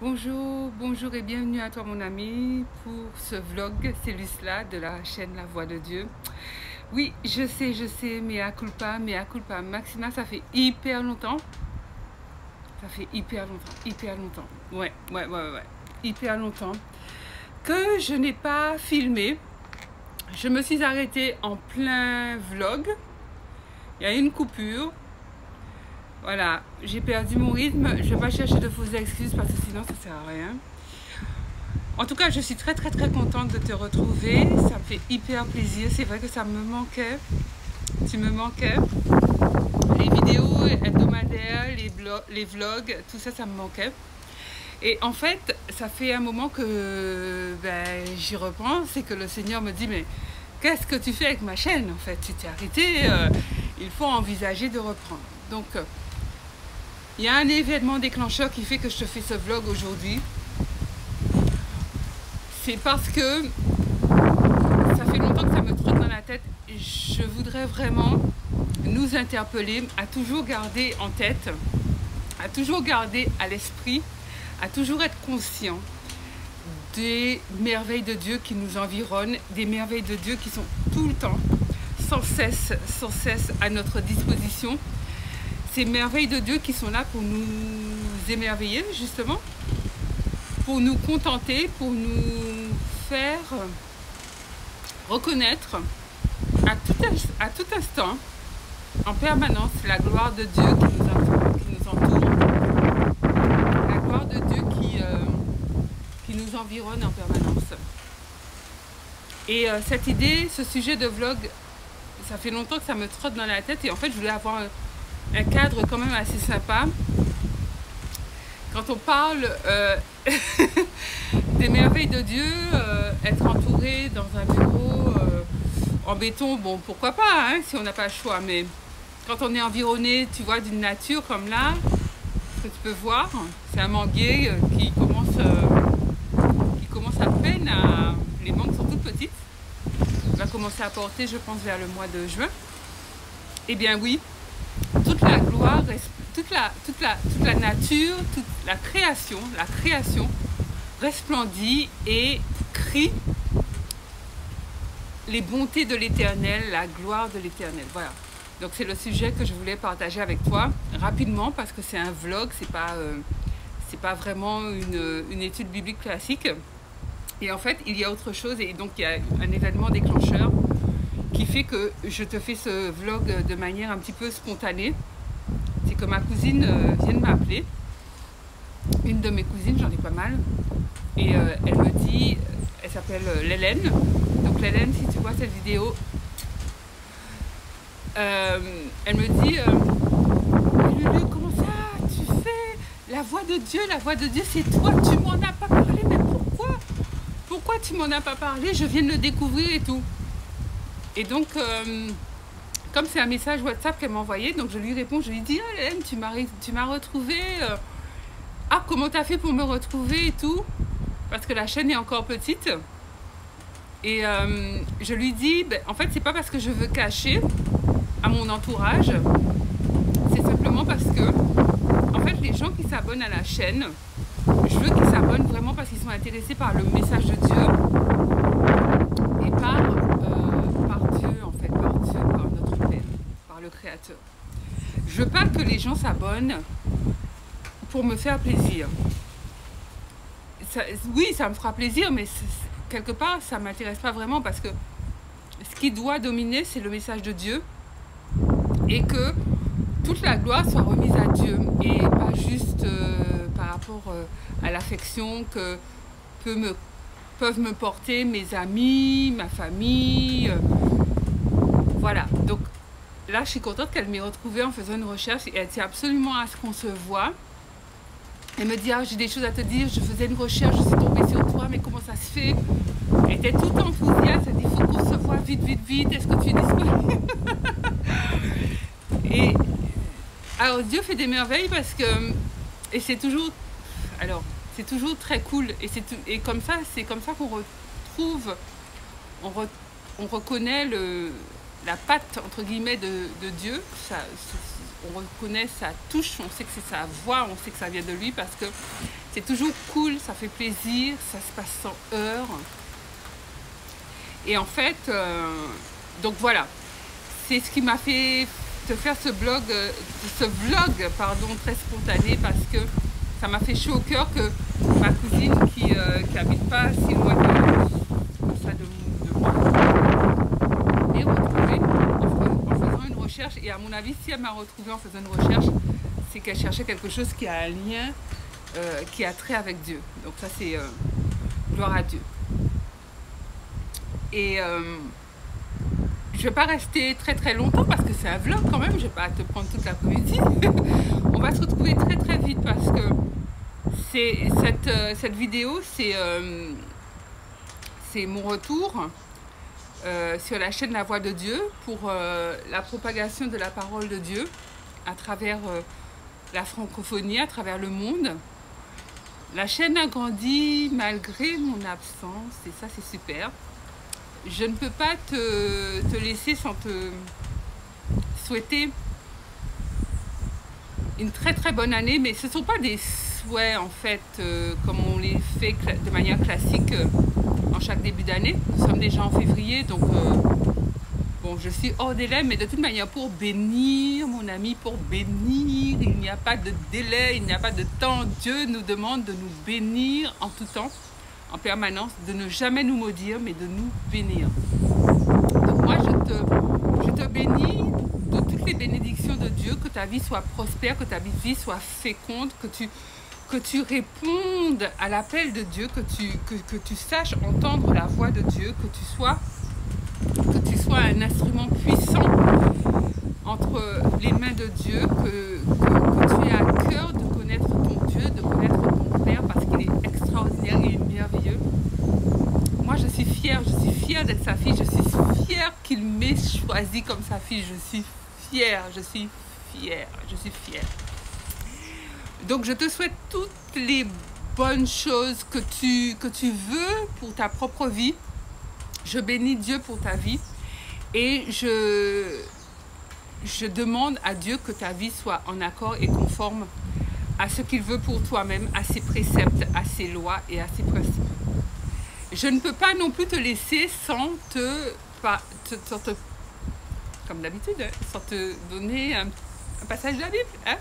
Bonjour, bonjour et bienvenue à toi mon ami pour ce vlog, c'est Luce-là de la chaîne La Voix de Dieu. Oui, je sais, mea culpa, maxima, ça fait hyper longtemps. Ça fait hyper longtemps. Ouais, hyper longtemps que je n'ai pas filmé. Je me suis arrêtée en plein vlog. Il y a une coupure. Voilà, j'ai perdu mon rythme. Je ne vais pas chercher de fausses excuses parce que sinon ça ne sert à rien. En tout cas, je suis très contente de te retrouver. Ça me fait hyper plaisir. C'est vrai que ça me manquait. Tu me manquais. Les vidéos hebdomadaires, les vlogs, tout ça, ça me manquait. Et en fait, ça fait un moment que j'y repense et que le Seigneur me dit, mais qu'est-ce que tu fais avec ma chaîne en fait? Tu t'es arrêté, il faut envisager de reprendre. Donc, il y a un événement déclencheur qui fait que je te fais ce vlog aujourd'hui. C'est parce que ça fait longtemps que ça me trotte dans la tête. Je voudrais vraiment nous interpeller à toujours garder en tête, à toujours garder à l'esprit, à toujours être conscient des merveilles de Dieu qui nous environnent, des merveilles de Dieu qui sont tout le temps, sans cesse à notre disposition. Ces merveilles de Dieu qui sont là pour nous émerveiller, justement, pour nous contenter, pour nous faire reconnaître à tout instant, en permanence, la gloire de Dieu qui nous entoure, la gloire de Dieu qui nous environne en permanence. Et cette idée, ce sujet de vlog, ça fait longtemps que ça me trotte dans la tête et en fait, je voulais avoir un cadre quand même assez sympa. Quand on parle des merveilles de Dieu, être entouré dans un bureau en béton, bon, pourquoi pas, hein, si on n'a pas le choix, mais quand on est environné, tu vois, d'une nature comme là, ce que tu peux voir, c'est un manguier qui commence à peine à... Les mangues sont toutes petites, il va commencer à porter, je pense, vers le mois de juin. Eh bien oui, toute la gloire, toute la nature, toute la création resplendit et crie les bontés de l'Éternel, la gloire de l'Éternel. Voilà. Donc c'est le sujet que je voulais partager avec toi rapidement parce que c'est un vlog, c'est pas vraiment une étude biblique classique. Et en fait, il y a autre chose et donc il y a un événement déclencheur qui fait que je te fais ce vlog de manière un petit peu spontanée. C'est que ma cousine vient de m'appeler, une de mes cousines, j'en ai pas mal, et elle me dit, elle s'appelle Lélène, donc Lélène, si tu vois cette vidéo, elle me dit, Lulu, comment ça, tu fais la voix de Dieu, c'est toi, tu m'en as pas parlé, mais pourquoi tu m'en as pas parlé, je viens de le découvrir et tout. Et donc, comme c'est un message WhatsApp qu'elle m'a envoyé, donc je lui réponds, je lui dis, ah, Hélène, tu m'as retrouvée. Ah, comment t'as fait pour me retrouver et tout? Parce que la chaîne est encore petite. Et je lui dis, en fait, c'est pas parce que je veux cacher à mon entourage, c'est simplement parce que, en fait, les gens qui s'abonnent à la chaîne, je veux qu'ils s'abonnent vraiment parce qu'ils sont intéressés par le message de Dieu et par Dieu, en fait, par Dieu, par notre Père, par le Créateur. Je veux pas que les gens s'abonnent pour me faire plaisir. Oui, ça me fera plaisir, mais quelque part, ça ne m'intéresse pas vraiment parce que ce qui doit dominer, c'est le message de Dieu et que toute la gloire soit remise à Dieu et pas juste par rapport à l'affection que peuvent me porter mes amis, ma famille. Voilà, donc là, je suis contente qu'elle m'ait retrouvée en faisant une recherche et elle tient absolument à ce qu'on se voit. Elle me dit, ah, j'ai des choses à te dire, je faisais une recherche, je suis tombée sur toi, mais comment ça se fait? Elle était toute enthousiaste, elle dit, il faut qu'on se voit vite, est-ce que tu es disponible? Et alors Dieu fait des merveilles parce que, et c'est toujours, alors c'est toujours très cool, et comme ça, c'est comme ça qu'on retrouve, on reconnaît la patte, entre guillemets, de Dieu, on reconnaît sa touche, on sait que c'est sa voix, on sait que ça vient de lui parce que c'est toujours cool, ça fait plaisir, ça se passe sans heurts. Et en fait, donc voilà, c'est ce qui m'a fait te faire ce vlog très spontané parce que ça m'a fait chaud au cœur que ma cousine qui habite pas si loin de moi m'ait retrouvée en faisant une recherche. Et à mon avis, si elle m'a retrouvée en faisant une recherche, c'est qu'elle cherchait quelque chose qui a un lien, qui a trait avec Dieu. Donc ça, c'est gloire à Dieu. Et je ne vais pas rester très longtemps parce que c'est un vlog quand même, je ne vais pas te prendre toute l'après-midi. On va se retrouver très vite parce que cette vidéo, c'est mon retour sur la chaîne La Voix de Dieu pour la propagation de la parole de Dieu à travers la francophonie, à travers le monde. La chaîne a grandi malgré mon absence et ça c'est super. Je ne peux pas te laisser sans te souhaiter une très bonne année, mais ce ne sont pas des souhaits en fait comme on les fait de manière classique en chaque début d'année. Nous sommes déjà en février, donc bon, je suis hors délai, mais de toute manière pour bénir, mon ami, pour bénir, il n'y a pas de délai, il n'y a pas de temps. Dieu nous demande de nous bénir en tout temps, en permanence, de ne jamais nous maudire, mais de nous bénir. Donc moi, je te bénis de toutes les bénédictions de Dieu, que ta vie soit prospère, que ta vie soit féconde, que tu répondes à l'appel de Dieu, que tu saches entendre la voix de Dieu, que tu sois un instrument puissant entre les mains de Dieu, que tu aies à cœur de connaître ton Dieu, de connaître ton Père, parce qu'il est extraordinaire, il est merveilleux. Moi, je suis fière d'être sa fille, je suis fière qu'il m'ait choisi comme sa fille, je suis fière. Donc, je te souhaite toutes les bonnes choses que tu veux pour ta propre vie. Je bénis Dieu pour ta vie et je demande à Dieu que ta vie soit en accord et conforme à ce qu'il veut pour toi-même, à ses préceptes, à ses lois et à ses principes. Je ne peux pas non plus te laisser sans comme d'habitude, sans te donner un passage de la Bible. Hein?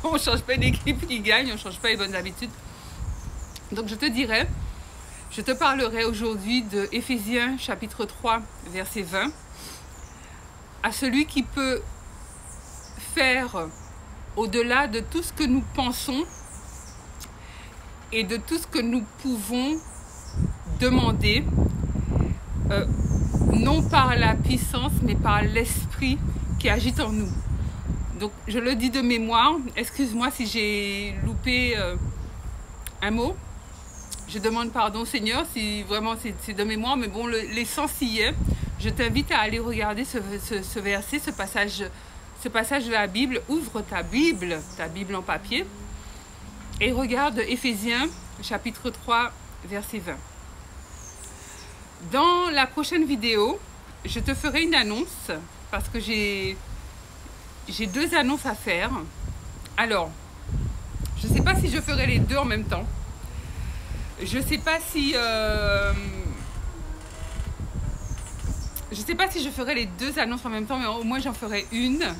On ne change pas d'équipe qui gagne, on ne change pas les bonnes habitudes. Donc je te parlerai aujourd'hui de Éphésiens chapitre 3, verset 20. À celui qui peut faire au-delà de tout ce que nous pensons et de tout ce que nous pouvons demander, non par la puissance, mais par l'esprit qui agit en nous. Donc, je le dis de mémoire. Excuse-moi si j'ai loupé un mot. Je demande pardon, Seigneur, si vraiment c'est de mémoire, mais bon, l'essence y est. Je t'invite à aller regarder ce verset, ce passage de la Bible. Ouvre ta Bible en papier, et regarde Éphésiens, chapitre 3, verset 20. Dans la prochaine vidéo, je te ferai une annonce, parce que j'ai 2 annonces à faire. Alors, je ne sais pas si je ferai les 2 en même temps. Je ne sais pas si je ferai les 2 annonces en même temps, mais au moins j'en ferai une.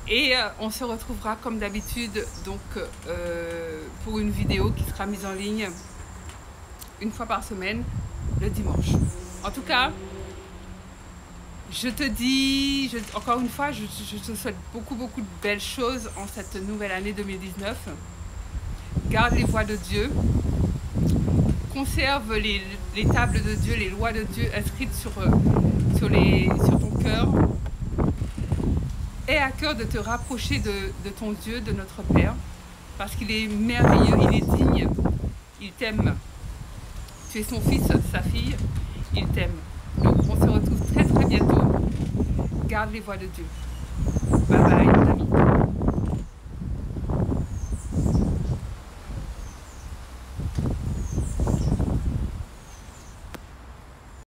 Et on se retrouvera comme d'habitude donc pour une vidéo qui sera mise en ligne une fois par semaine, le dimanche. En tout cas, je te dis, encore une fois, je te souhaite beaucoup de belles choses en cette nouvelle année 2019. Garde les voies de Dieu. Conserve les tables de Dieu, les lois de Dieu inscrites sur ton cœur. Aie à cœur de te rapprocher de ton Dieu, de notre Père, parce qu'il est merveilleux, il est digne, il t'aime. Tu es son fils, sa fille, il t'aime. Donc on se retrouve très bientôt. Garde les voies de Dieu.